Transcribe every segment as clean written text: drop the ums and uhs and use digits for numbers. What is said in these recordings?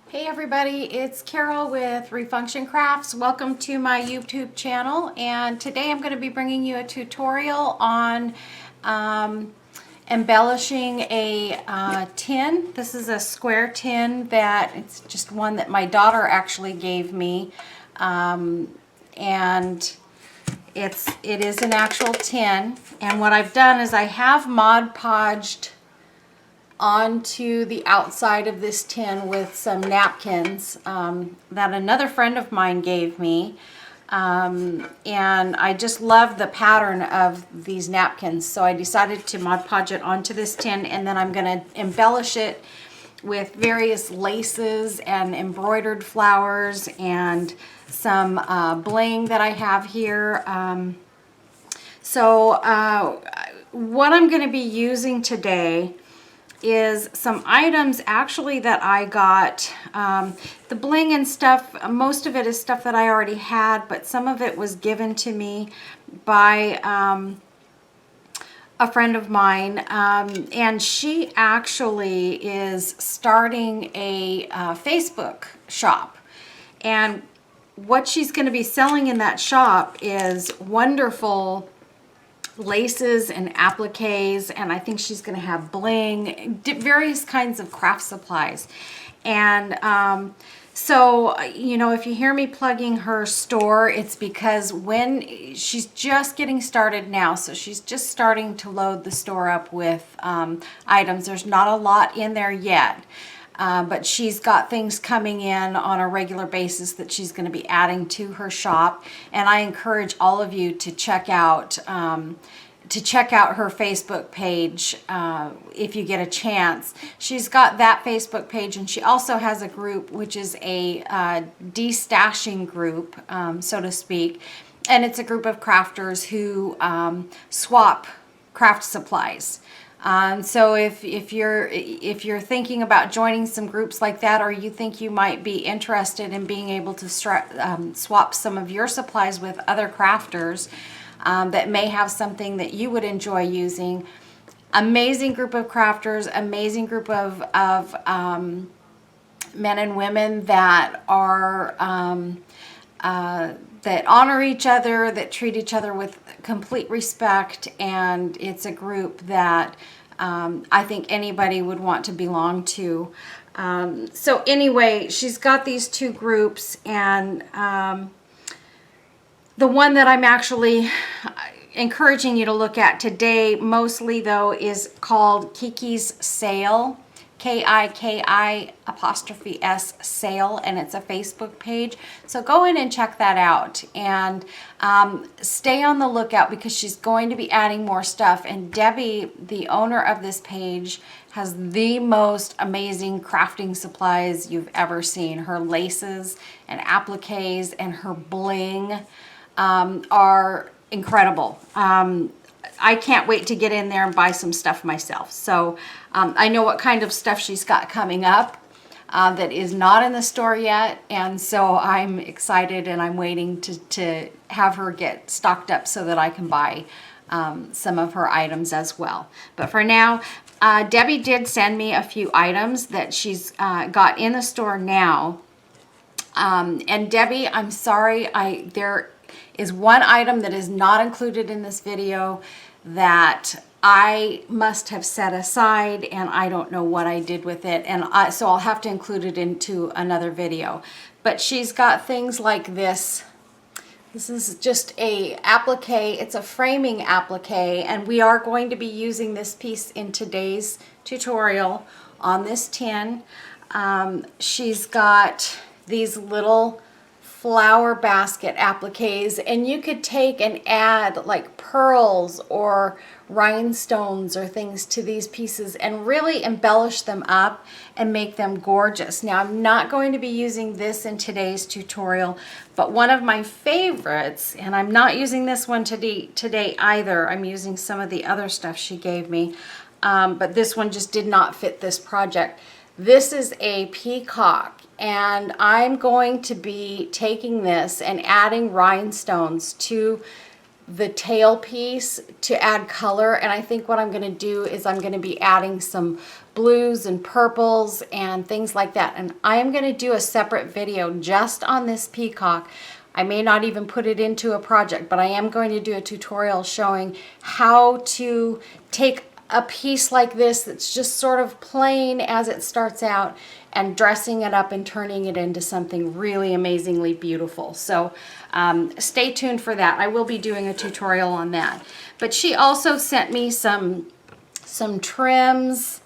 Hey everybody, it's Carol with Refunction Crafts. Welcome to my YouTube channel, and today I'm going to be bringing you a tutorial on embellishing a tin. This is a square tin that it's just one that my daughter actually gave me, and it is an actual tin. And what I've done is I have Mod Podged onto the outside of this tin with some napkins that another friend of mine gave me, and I just love the pattern of these napkins, so I decided to Mod Podge it onto this tin, and then I'm going to embellish it with various laces and embroidered flowers and some bling that I have here. What I'm going to be using today is some items actually that I got. The bling and stuff, most of it is stuff that I already had, but some of it was given to me by a friend of mine, and she actually is starting a Facebook shop. And what she's going to be selling in that shop is wonderful laces and appliques, and I think she's going to have bling, various kinds of craft supplies. And so, you know, if you hear me plugging her store, it's because when she's just getting started now, so she's just starting to load the store up with items. There's not a lot in there yet. But she's got things coming in on a regular basis that she's going to be adding to her shop, and I encourage all of you to check out her Facebook page if you get a chance. She's got that Facebook page, and she also has a group which is a de-stashing group, so to speak, and it's a group of crafters who swap craft supplies. So if you're thinking about joining some groups like that, or you think you might be interested in being able to swap some of your supplies with other crafters that may have something that you would enjoy using, amazing group of crafters, amazing group of men and women that are that honor each other, that treat each other with complete respect, and it's a group that I think anybody would want to belong to. So anyway, she's got these two groups, and the one that I'm actually encouraging you to look at today mostly though is called Kiki's Sale. KIKI''S sale, and it's a Facebook page. So go in and check that out, and stay on the lookout because she's going to be adding more stuff. And Debbie, the owner of this page, has the most amazing crafting supplies you've ever seen. Her laces and appliques and her bling are incredible. I can't wait to get in there and buy some stuff myself. So I know what kind of stuff she's got coming up that is not in the store yet, and so I'm excited, and I'm waiting to have her get stocked up so that I can buy some of her items as well. But for now, Debbie did send me a few items that she's got in the store now. And Debbie, I'm sorry, there is one item that is not included in this video that I must have set aside, and I don't know what I did with it, and so I'll have to include it into another video. But she's got things like this. This is just a applique. It's a framing applique, and we are going to be using this piece in today's tutorial on this tin. She's got these little flower basket appliques, and you could take and add like pearls or rhinestones or things to these pieces and really embellish them up and make them gorgeous. Now, I'm not going to be using this in today's tutorial, but one of my favorites, and I'm not using this one today either, I'm using some of the other stuff she gave me, but this one just did not fit this project. This is a peacock, and I'm going to be taking this and adding rhinestones to the tail piece to add color. And I think what I'm going to do is I'm going to be adding some blues and purples and things like that. And I am going to do a separate video just on this peacock. I may not even put it into a project, but I am going to do a tutorial showing how to take a piece like this that's just sort of plain as it starts out and dressing it up and turning it into something really amazingly beautiful. So stay tuned for that. I will be doing a tutorial on that. But she also sent me some trims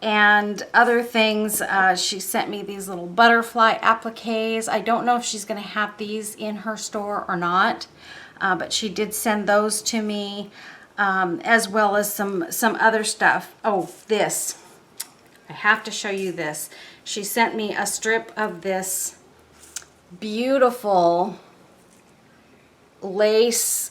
and other things. She sent me these little butterfly appliques. I don't know if she's going to have these in her store or not, but she did send those to me, as well as some other stuff. Oh, this. I have to show you this. She sent me a strip of this beautiful lace.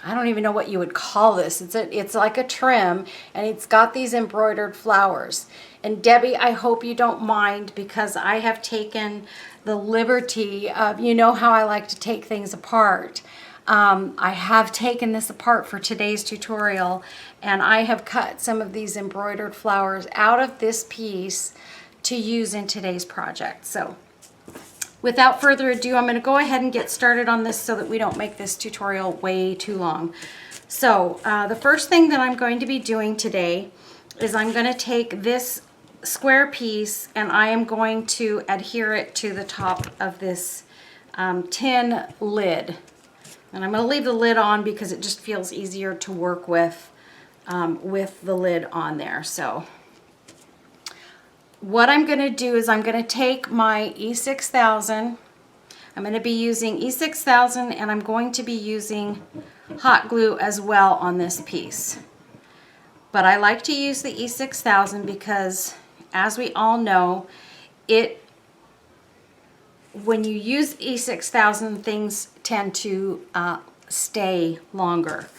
I don't even know what you would call this. It's like a trim, and it's got these embroidered flowers. And Debbie, I hope you don't mind, because I have taken the liberty of, you know how I like to take things apart. I have taken this apart for today's tutorial, and I have cut some of these embroidered flowers out of this piece to use in today's project. So without further ado, I'm going to go ahead and get started on this so that we don't make this tutorial way too long. So the first thing that I'm going to be doing today is I'm going to take this square piece and I am going to adhere it to the top of this tin lid. And I'm going to leave the lid on because it just feels easier to work with the lid on there. So what I'm going to do is I'm going to take my E6000. I'm going to be using E6000, and I'm going to be using hot glue as well on this piece. But I like to use the E6000 because, as we all know, when you use E6000, things tend to stay longer.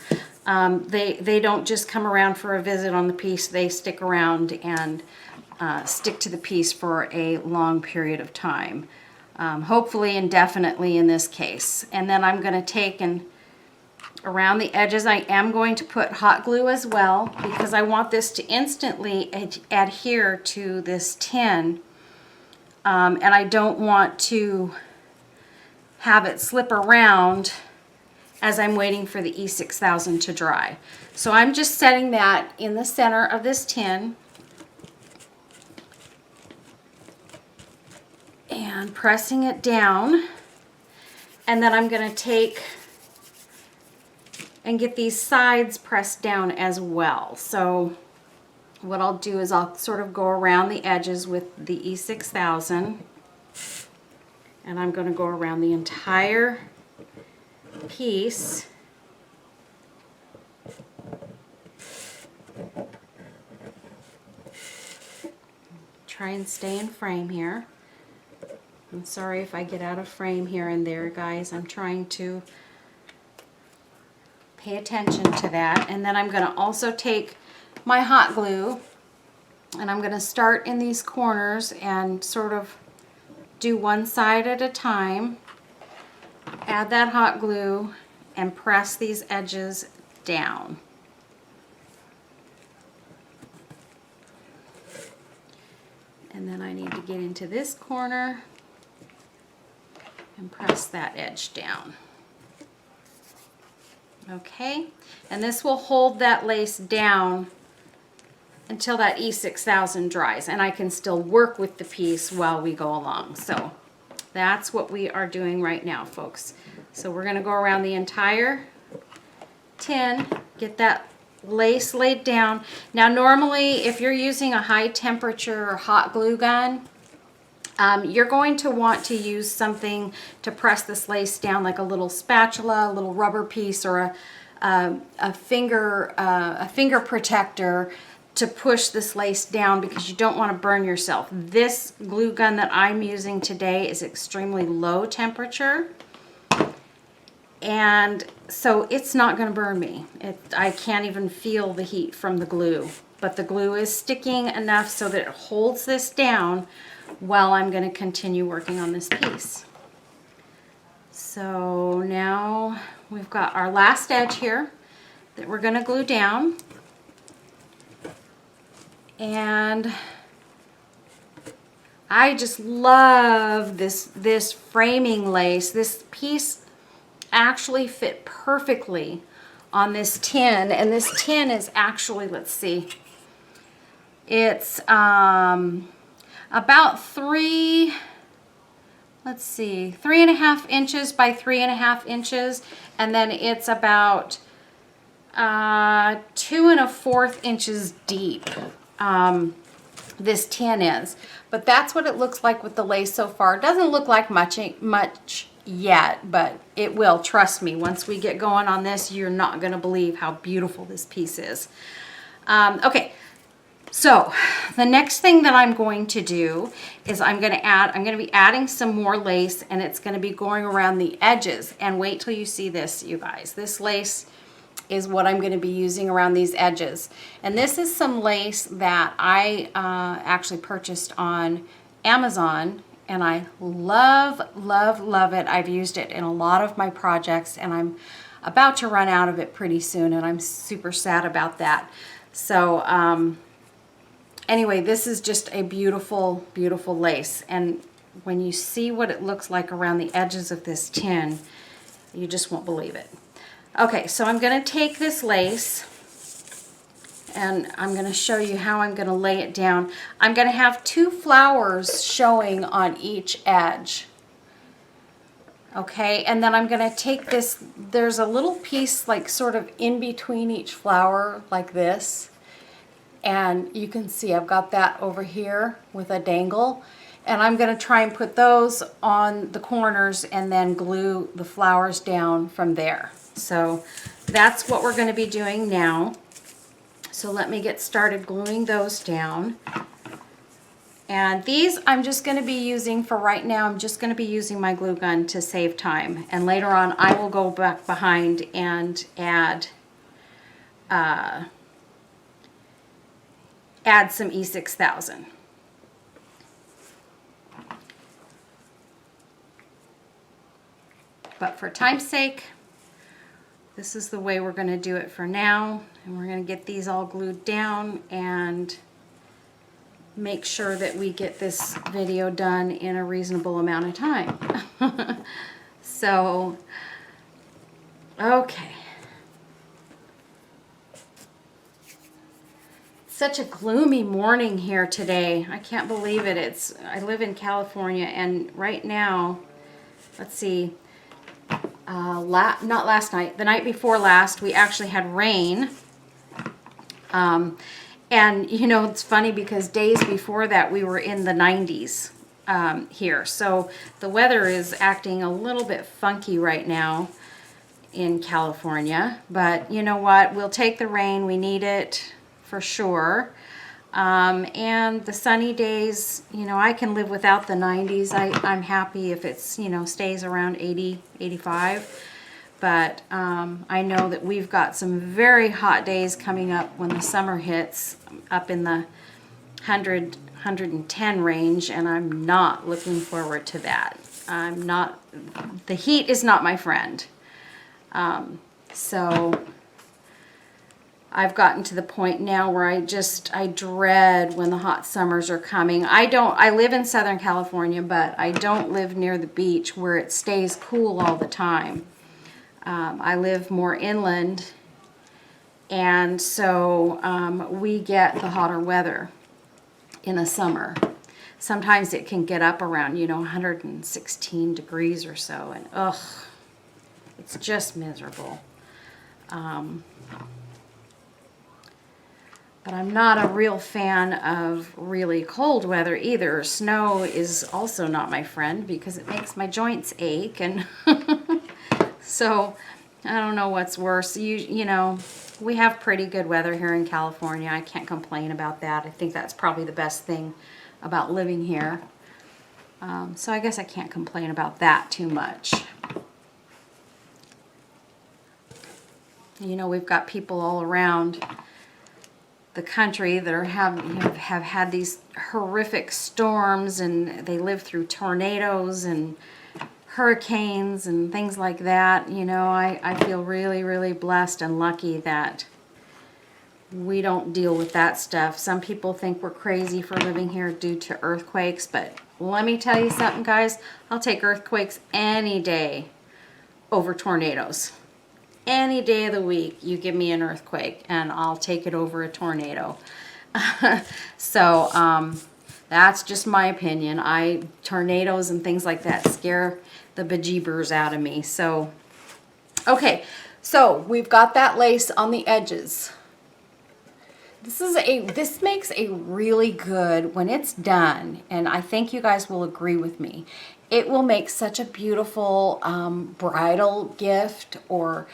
They don't just come around for a visit on the piece. They stick around and stick to the piece for a long period of time, hopefully indefinitely in this case. And then I'm going to take and around the edges I am going to put hot glue as well, because I want this to instantly adhere to this tin, and I don't want to have it slip around as I'm waiting for the E6000 to dry. So I'm just setting that in the center of this tin and pressing it down, and then I'm going to take and get these sides pressed down as well. So what I'll do is I'll sort of go around the edges with the E6000, and I'm going to go around the entire piece. Try and stay in frame here. I'm sorry if I get out of frame here and there, guys. I'm trying to pay attention to that. And then I'm going to also take my hot glue, and I'm going to start in these corners and sort of do one side at a time. Add that hot glue and press these edges down. And then I need to get into this corner and press that edge down. Okay, and this will hold that lace down until that E6000 dries, and I can still work with the piece while we go along. So that's what we are doing right now, folks. So we're going to go around the entire tin, get that lace laid down. Now normally if you're using a high temperature hot glue gun, you're going to want to use something to press this lace down, like a little spatula, a little rubber piece, or a finger protector to push this lace down, because you don't want to burn yourself. This glue gun that I'm using today is extremely low temperature, and so it's not going to burn me. I can't even feel the heat from the glue, but the glue is sticking enough so that it holds this down while I'm going to continue working on this piece. So now we've got our last edge here that we're going to glue down, And I just love this framing lace. This piece actually fit perfectly on this tin, and this tin is actually, let's see, it's about 3.5 inches by 3.5 inches, and then it's about 2.25 inches deep. This tin is, but that's what it looks like with the lace so far. It doesn't look like much yet, but it will, trust me. Once we get going on this, you're not going to believe how beautiful this piece is. Okay, so the next thing that I'm going to do is I'm going to be adding some more lace, and it's going to be going around the edges. And wait till you see this, you guys. This lace is what I'm going to be using around these edges. And this is some lace that I actually purchased on Amazon, and I love, love, love it. I've used it in a lot of my projects, and I'm about to run out of it pretty soon, and I'm super sad about that. So anyway, this is just a beautiful, beautiful lace. And when you see what it looks like around the edges of this tin, you just won't believe it. Okay, so I'm going to take this lace, and I'm going to show you how I'm going to lay it down. I'm going to have 2 flowers showing on each edge. Okay, and then I'm going to take this, there's a little piece like sort of in between each flower like this. And you can see I've got that over here with a dangle. And I'm going to try and put those on the corners and then glue the flowers down from there. So that's what we're going to be doing now. So let me get started gluing those down. And these I'm just going to be using for right now. I'm just going to be using my glue gun to save time. And later on I will go back behind and add some E6000. But for time's sake, this is the way we're going to do it for now. And we're going to get these all glued down and make sure that we get this video done in a reasonable amount of time. So, okay. Such a gloomy morning here today. I can't believe it. I live in California, and right now, let's see, not last night, the night before last, we actually had rain. And you know, it's funny because days before that we were in the 90s here. So the weather is acting a little bit funky right now in California. But you know what? We'll take the rain. We need it for sure. And the sunny days, you know, I can live without the 90s. I'm happy if it's, you know, stays around 80, 85. But I know that we've got some very hot days coming up when the summer hits, up in the 100, 110 range, and I'm not looking forward to that. The heat is not my friend. So I've gotten to the point now where I dread when the hot summers are coming. I live in Southern California, but I don't live near the beach where it stays cool all the time. I live more inland, and so we get the hotter weather in the summer. Sometimes it can get up around, you know, 116 degrees or so, and ugh, it's just miserable. But I'm not a real fan of really cold weather either. Snow is also not my friend because it makes my joints ache, and so I don't know what's worse. You know, we have pretty good weather here in California. I can't complain about that. I think that's probably the best thing about living here. So I guess I can't complain about that too much. You know, we've got people all around the country that have had these horrific storms, and they live through tornadoes and hurricanes and things like that. You know, I feel really, really blessed and lucky that we don't deal with that stuff. Some people think we're crazy for living here due to earthquakes, but let me tell you something, guys. I'll take earthquakes any day over tornadoes. Any day of the week, you give me an earthquake, and I'll take it over a tornado. So, that's just my opinion. Tornadoes and things like that scare the bejeebers out of me. So, okay, so we've got that lace on the edges. This makes a really good, when it's done, and I think you guys will agree with me, it will make such a beautiful bridal gift or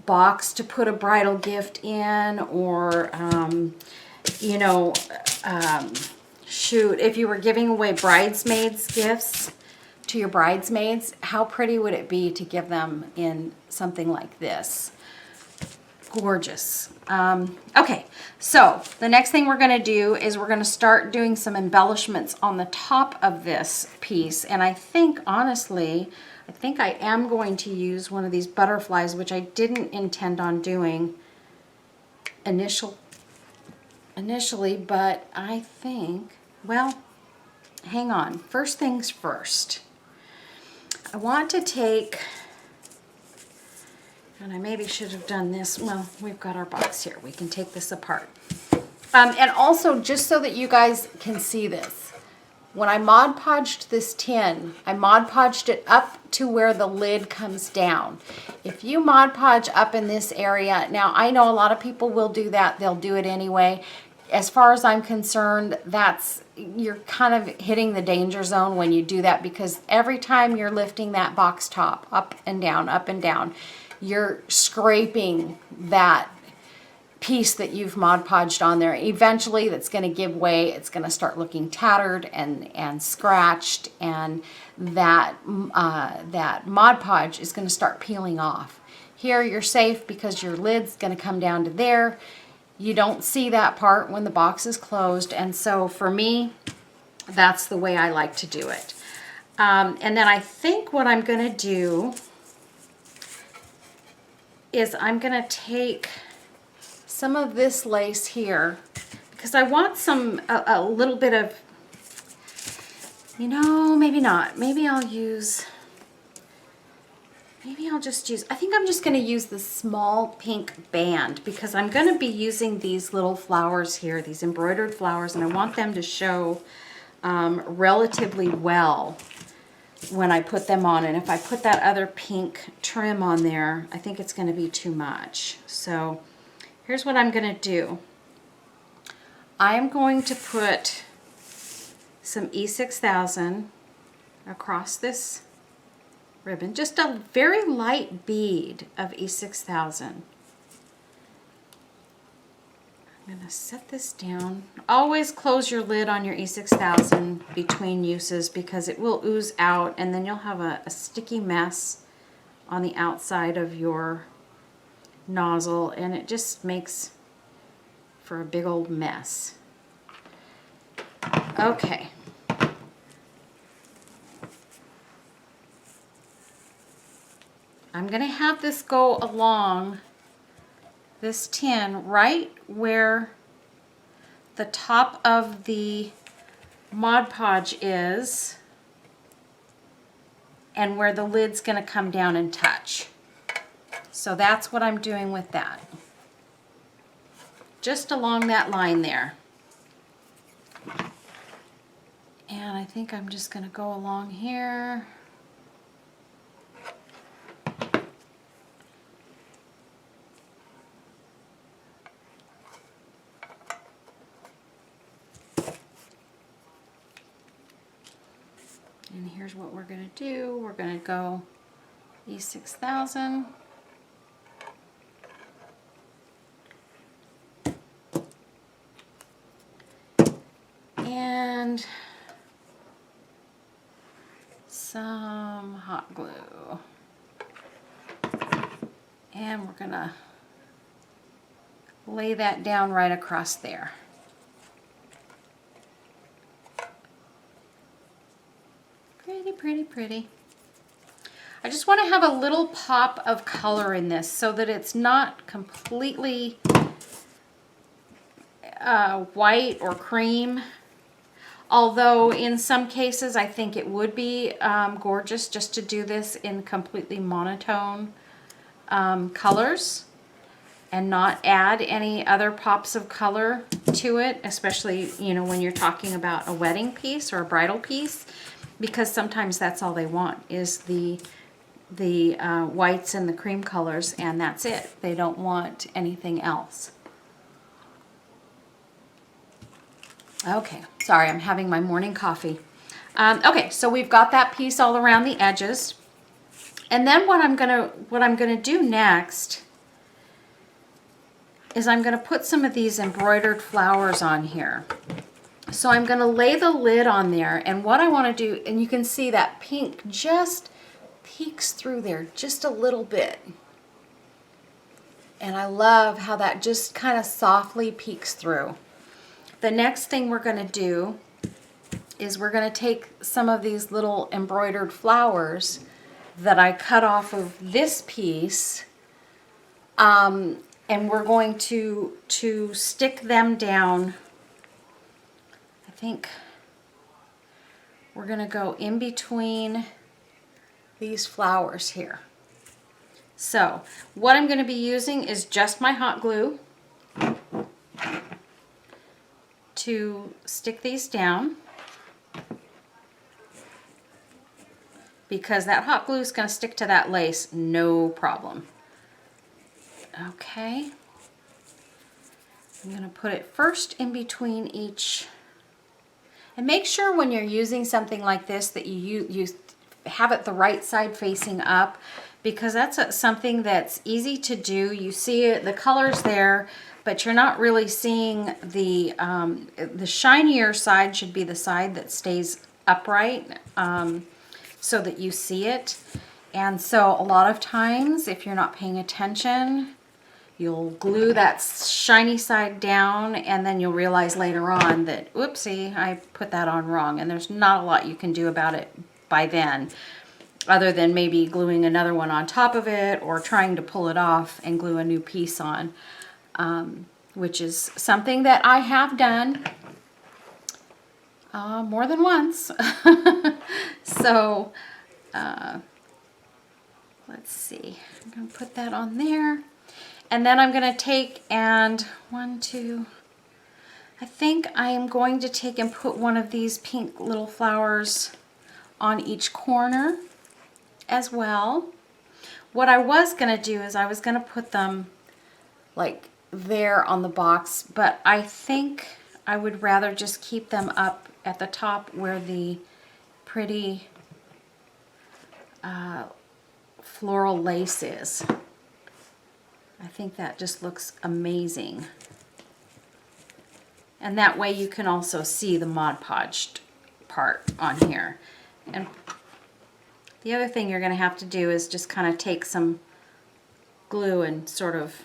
box to put a bridal gift in, or, you know, shoot, if you were giving away bridesmaids gifts to your bridesmaids, how pretty would it be to give them in something like this? Gorgeous. Okay, so the next thing we're going to do is we're going to start doing some embellishments on the top of this piece. And I think, honestly, I am going to use one of these butterflies, which I didn't intend on doing initially, but I think, well, hang on. First things first. I want to take... And I maybe should have done this. Well, we've got our box here. We can take this apart. And also, just so that you guys can see this, when I Mod Podged this tin, I Mod Podged it up to where the lid comes down. If you Mod Podge up in this area, now I know a lot of people will do that. They'll do it anyway. As far as I'm concerned, you're kind of hitting the danger zone when you do that, because every time you're lifting that box top up and down, you're scraping that piece that you've Mod Podged on there. Eventually that's going to give way. It's going to start looking tattered and scratched, and that Mod Podge is going to start peeling off. Here you're safe because your lid's going to come down to there. You don't see that part when the box is closed, and so for me, that's the way I like to do it. And then I think what I'm going to do is I'm going to take some of this lace here, because I want a little bit of, you know, maybe not. Maybe I'll just use, I think I'm just going to use the small pink band, because I'm going to be using these little flowers here, these embroidered flowers, and I want them to show relatively well when I put them on. And if I put that other pink trim on there, I think it's going to be too much. So here's what I'm going to do. I am going to put some E6000 across this ribbon, just a very light bead of E6000. I'm going to set this down. Always close your lid on your E6000 between uses, because it will ooze out and then you'll have a sticky mess on the outside of your nozzle, and it just makes for a big old mess. Okay. I'm going to have this go along this tin right where the top of the Mod Podge is and where the lid's going to come down and touch. So that's what I'm doing with that. Just along that line there. And I think I'm just going to go along here. And here's what we're going to do. We're going to go E6000. And some hot glue. And we're going to lay that down right across there. Pretty, pretty, pretty. I just want to have a little pop of color in this so that it's not completely white or cream. Although in some cases I think it would be gorgeous just to do this in completely monotone colors and not add any other pops of color to it, especially, you know, when you're talking about a wedding piece or a bridal piece, because sometimes that's all they want is the whites and the cream colors, and that's it. They don't want anything else. Okay, sorry, I'm having my morning coffee. Okay, so we've got that piece all around the edges. And then what I'm gonna do next is I'm gonna put some of these embroidered flowers on here. So I'm gonna lay the lid on there, and what I wanna do, and you can see that pink just peeks through there just a little bit. And I love how that just kind of softly peeks through. The next thing we're gonna do is we're gonna take some of these little embroidered flowers that I cut off of this piece, and we're going to stick them down. I think we're gonna go in between these flowers here. So what I'm gonna be using is just my hot glue to stick these down, because that hot glue is going to stick to that lace no problem. Okay, I'm going to put it first in between each, and make sure when you're using something like this that you have it the right side facing up, because that's something that's easy to do. You see it, the color's there, but you're not really seeing the shinier side should be the side that stays upright, so that you see it. And so a lot of times, if you're not paying attention, you'll glue that shiny side down, and then you'll realize later on that, oopsie, I put that on wrong. And there's not a lot you can do about it by then, other than maybe gluing another one on top of it or trying to pull it off and glue a new piece on, which is something that I have done more than once. So let's see, I'm going to put that on there, and then I'm going to take and I think I am going to take and put one of these pink little flowers on each corner as well. What I was going to do is I was going to put them like there on the box, but I think I would rather just keep them up at the top where the pretty floral lace is. I think that just looks amazing. And that way you can also see the Mod Podged part on here. And the other thing you're going to have to do is just kind of take some glue and sort of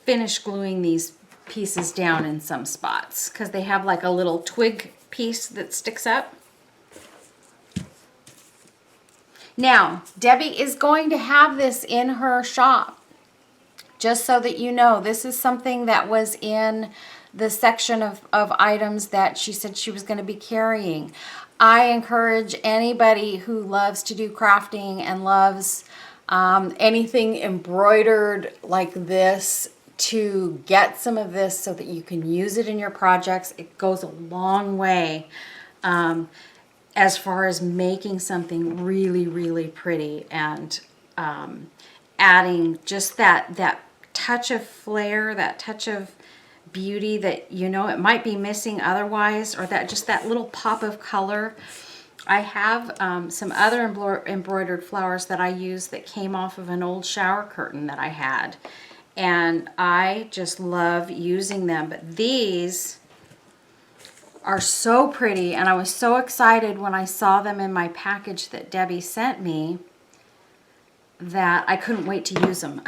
finish gluing these pieces down in some spots, because they have like a little twig piece that sticks up. Now, Debbie is going to have this in her shop. Just so that you know, this is something that was in the section of items that she said she was going to be carrying. I encourage anybody who loves to do crafting and loves anything embroidered like this to get some of this so that you can use it in your projects. It goes a long way as far as making something really, really pretty and adding just that touch of flair, that touch of beauty that, you know, it might be missing otherwise, or that just that little pop of color. I have some other embroidered flowers that I use that came off of an old shower curtain that I had, and I just love using them. But these are so pretty, and I was so excited when I saw them in my package that Debbie sent me that I couldn't wait to use them.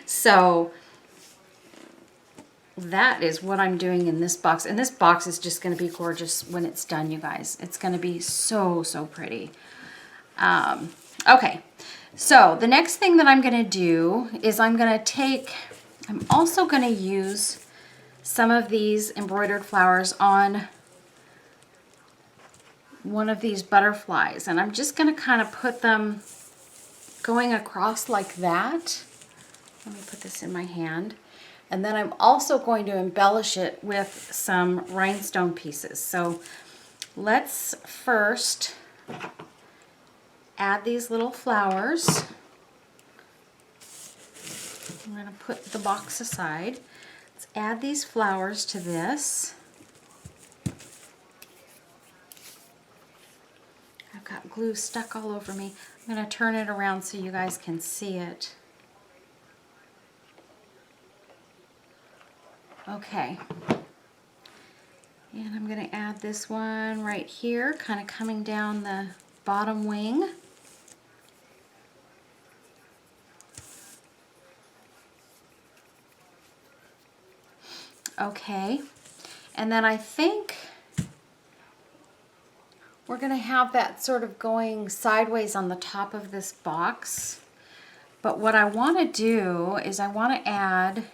So that is what I'm doing in this box. And this box is just going to be gorgeous when it's done, you guys. It's going to be so, so pretty. Okay, so the next thing that I'm going to do is I'm also going to use some of these embroidered flowers on one of these butterflies, and I'm just going to kind of put them going across like that. Let me put this in my hand. And then I'm also going to embellish it with some rhinestone pieces. So let's first add these little flowers. I'm going to put the box aside. Let's add these flowers to this. I've got glue stuck all over me. I'm going to turn it around so you guys can see it. Okay. And I'm going to add this one right here, kind of coming down the bottom wing. Okay. And then I think we're going to have that sort of going sideways on the top of this box. But what I want to do is I want to add,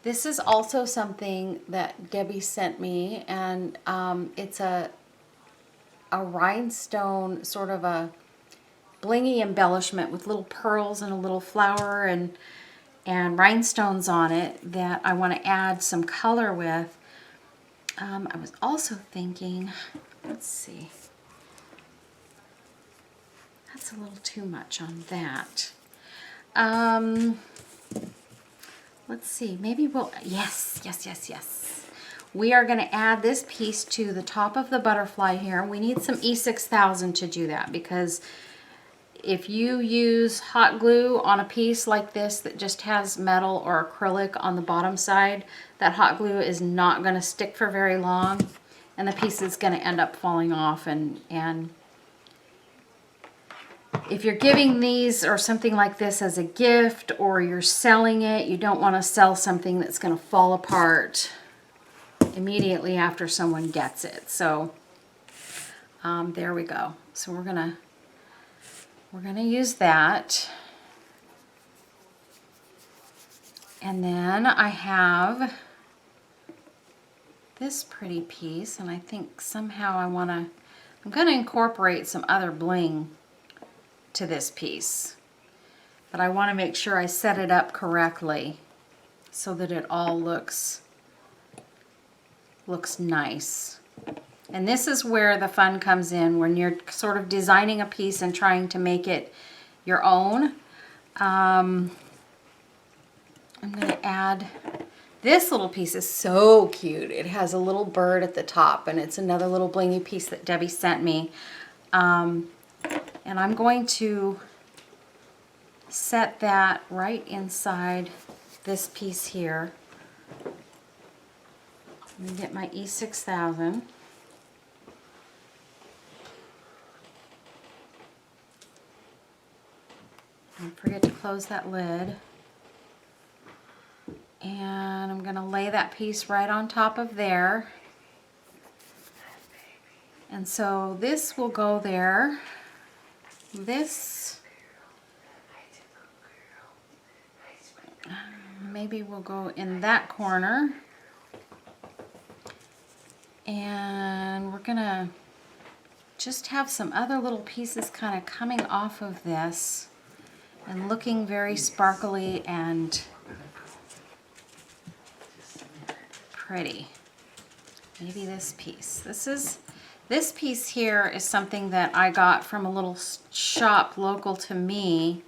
this is also something that Debbie sent me, and it's a rhinestone, sort of a blingy embellishment with little pearls and a little flower and rhinestones on it that I want to add some color with. I was also thinking, let's see, that's a little too much on that. Let's see, maybe we'll, yes. We are going to add this piece to the top of the butterfly here. We need some E6000 to do that, because if you use hot glue on a piece like this that just has metal or acrylic on the bottom side, that hot glue is not going to stick for very long, and the piece is going to end up falling off. And if you're giving these or something like this as a gift, or you're selling it, you don't want to sell something that's going to fall apart immediately after someone gets it. So there we go. So we're gonna use that. And then I have this pretty piece, and I think somehow I'm gonna incorporate some other bling to this piece, but I want to make sure I set it up correctly so that it all looks nice. And this is where the fun comes in, when you're sort of designing a piece and trying to make it your own. I'm going to add, this little piece is so cute. It has a little bird at the top, and it's another little blingy piece that Debbie sent me. And I'm going to set that right inside this piece here. Let me get my E6000. Don't forget to close that lid. And I'm going to lay that piece right on top of there. And so this will go there. This maybe we'll go in that corner. And we're going to just have some other little pieces kind of coming off of this and looking very sparkly and pretty. Maybe this piece. This piece here is something that I got from a little shop local to me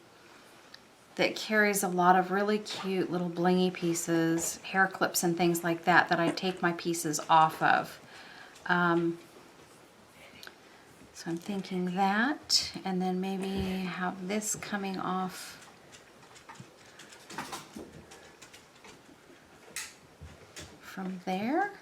that carries a lot of really cute little blingy pieces, hair clips and things like that I take my pieces off of. So I'm thinking that, and then maybe have this coming off from there.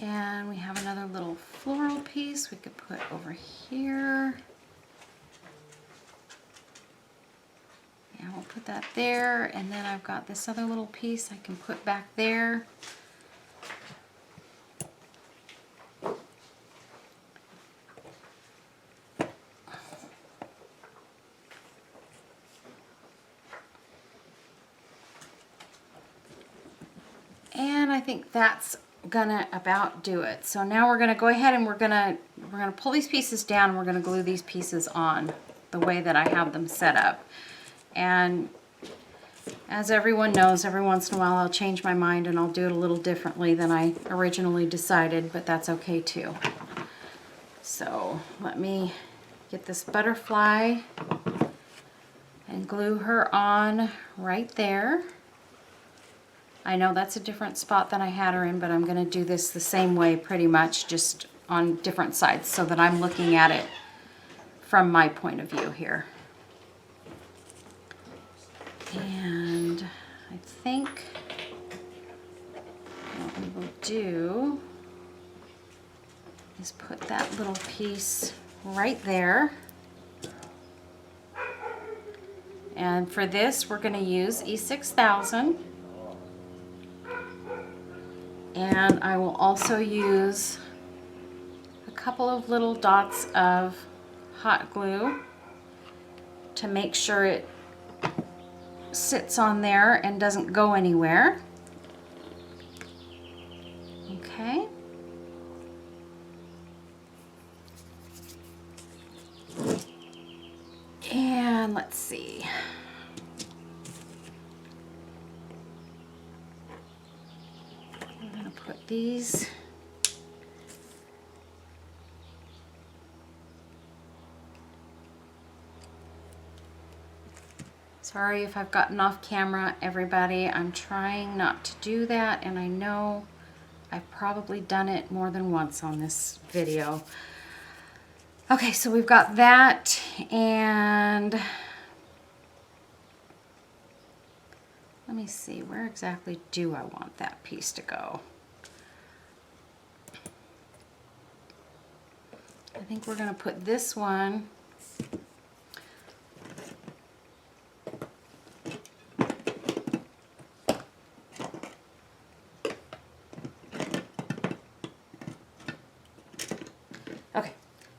And we have another little floral piece we could put over here. Yeah, we'll put that there, and then I've got this other little piece I can put back there. think that's gonna about do it. So now we're gonna go ahead and we're gonna pull these pieces down and we're gonna glue these pieces on the way that I have them set up. And as everyone knows, every once in a while I'll change my mind and I'll do it a little differently than I originally decided, but that's okay too. So let me get this butterfly and glue her on right there. I know that's a different spot than I had her in, but I'm going to do this the same way pretty much, just on different sides so that I'm looking at it from my point of view here. And I think what we will do is put that little piece right there. And for this, we're going to use E6000. And I will also use a couple of little dots of hot glue to make sure it sits on there and doesn't go anywhere. Okay. And let's see. I'm going to put these Sorry if I've gotten off camera, everybody. I'm trying not to do that, and I know I've probably done it more than once on this video. Okay, so we've got that, and let me see, where exactly do I want that piece to go? I think we're going to put this one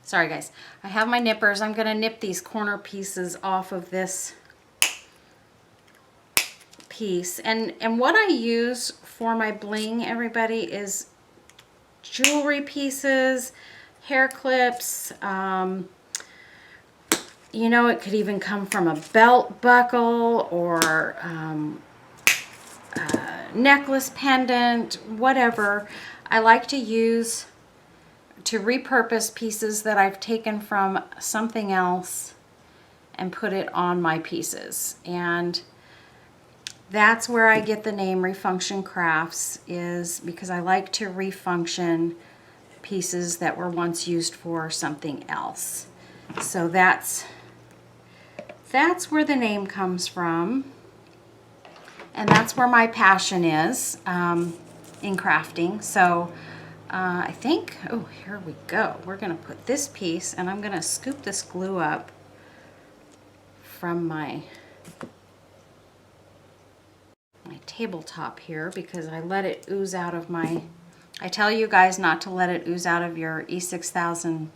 Sorry guys, I have my nippers. I'm going to nip these corner pieces off of this piece. And what I use for my bling, everybody, is jewelry pieces, hair clips. You know, it could even come from a belt buckle or necklace pendant, whatever. I like to use to repurpose pieces that I've taken from something else and put it on my pieces. And that's where I get the name Refunction Crafts, is because I like to refunction pieces that were once used for something else. So that's where the name comes from. And that's where my passion is in crafting. So I think, oh, here we go. We're going to put this piece, and I'm going to scoop this glue up from my tabletop here because I let it ooze out of my, I tell you guys not to let it ooze out of your E6000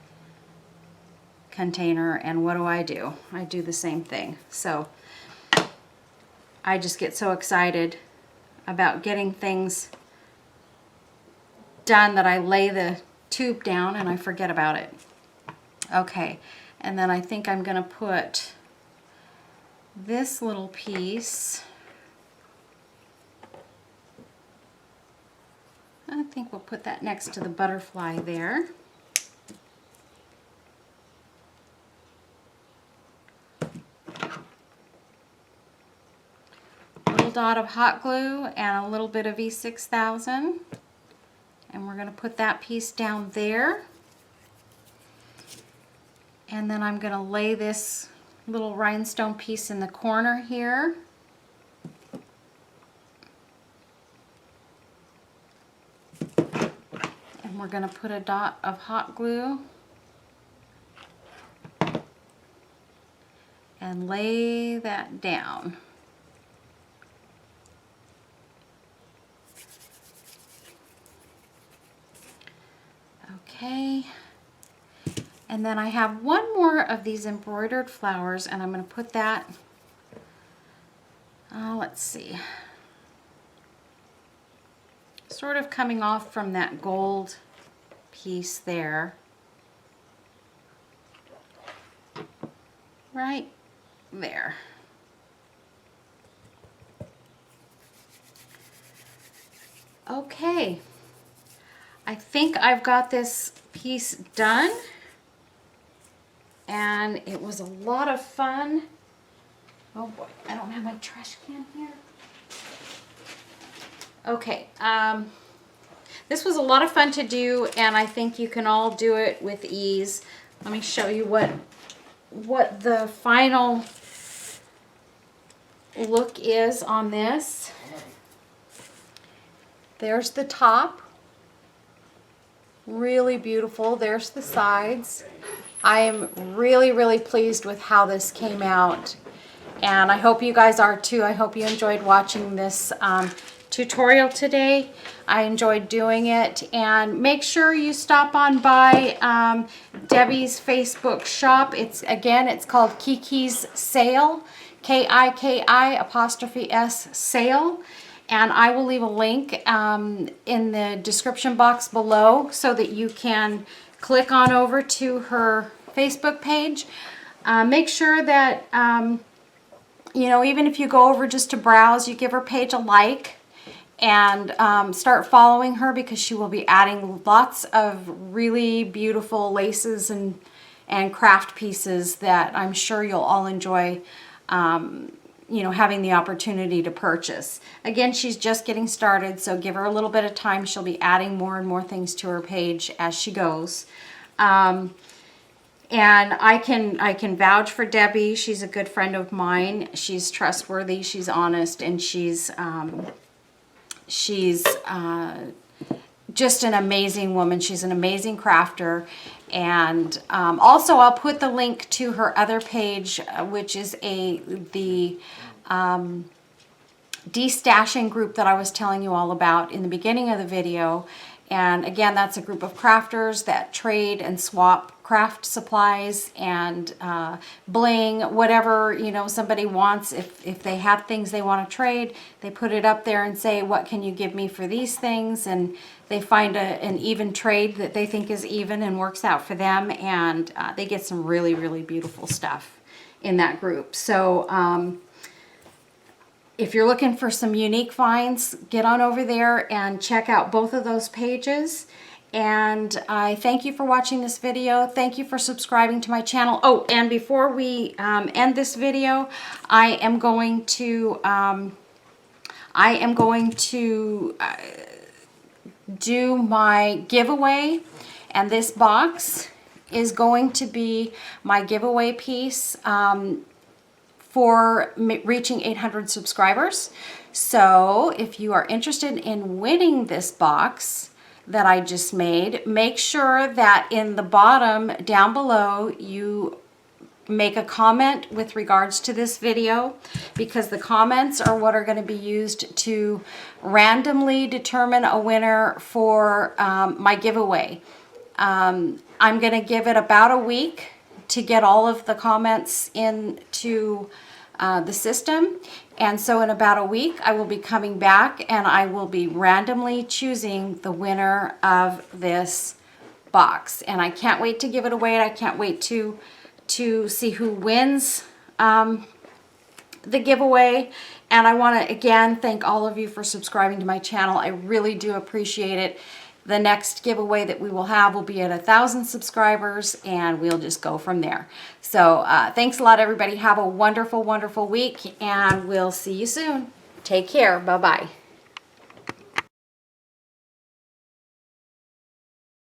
container, and what do? I do the same thing. So I just get so excited about getting things done that I lay the tube down and I forget about it. Okay, and then I think I'm going to put this little piece, I think we'll put that next to the butterfly there. A little dot of hot glue and a little bit of E6000. And we're going to put that piece down there. And then I'm going to lay this little rhinestone piece in the corner here. And we're going to put a dot of hot glue and lay that down. Okay, and then I have one more of these embroidered flowers, and I'm going to put that, let's see, sort of coming off from that gold piece there. Right there. Okay, I think I've got this piece done, and it was a lot of fun. Oh boy, I don't have my trash can here. Okay, this was a lot of fun to do, and I think you can all do it with ease. Let me show you what the final look is on this. There's the top, really beautiful. There's the sides. I am really pleased with how this came out, and I hope you guys are too. I hope you enjoyed watching this tutorial today. I enjoyed doing it, and make sure you stop on by Debbie's Facebook shop. It's called Kiki's Sale, KIKI' sale. And I will leave a link in the description box below so that you can click on over to her Facebook page. Make sure that, you know, even if you go over just to browse, you give her page a like and start following her, because she will be adding lots of really beautiful laces and craft pieces that I'm sure you'll all enjoy you know, having the opportunity to purchase. Again, she's just getting started, so give her a little bit of time. She'll be adding more and more things to her page as she goes. And I can vouch for Debbie. She's a good friend of mine. She's trustworthy, she's honest, and she's just an amazing woman. She's an amazing crafter. And also I'll put the link to her other page, which is the destashing group that I was telling you all about in the beginning of the video. And again, that's a group of crafters that trade and swap craft supplies and bling, whatever, you know, somebody wants. If they have things they want to trade, they put it up there and say, what can you give me for these things? And they find an even trade that they think is even and works out for them. And they get some really beautiful stuff in that group. So if you're looking for some unique finds, get on over there and check out both of those pages. And I thank you for watching this video. Thank you for subscribing to my channel. Oh, and before we end this video, I am going to do my giveaway, and this box is going to be my giveaway piece for reaching 800 subscribers. So if you are interested in winning this box that I just made, make sure that in the bottom down below you make a comment with regards to this video, because the comments are what are going to be used to randomly determine a winner for my giveaway. I'm going to give it about a week to get all of the comments into the system, and so in about a week I will be coming back and I will be randomly choosing the winner of this box. And I can't wait to give it away, and I can't wait to see who wins the giveaway. And I want to again thank all of you for subscribing to my channel. I really do appreciate it. The next giveaway that we will have will be at 1,000 subscribers, and we'll just go from there. So thanks a lot, everybody. Have a wonderful week, and we'll see you soon. Take care. Bye-bye.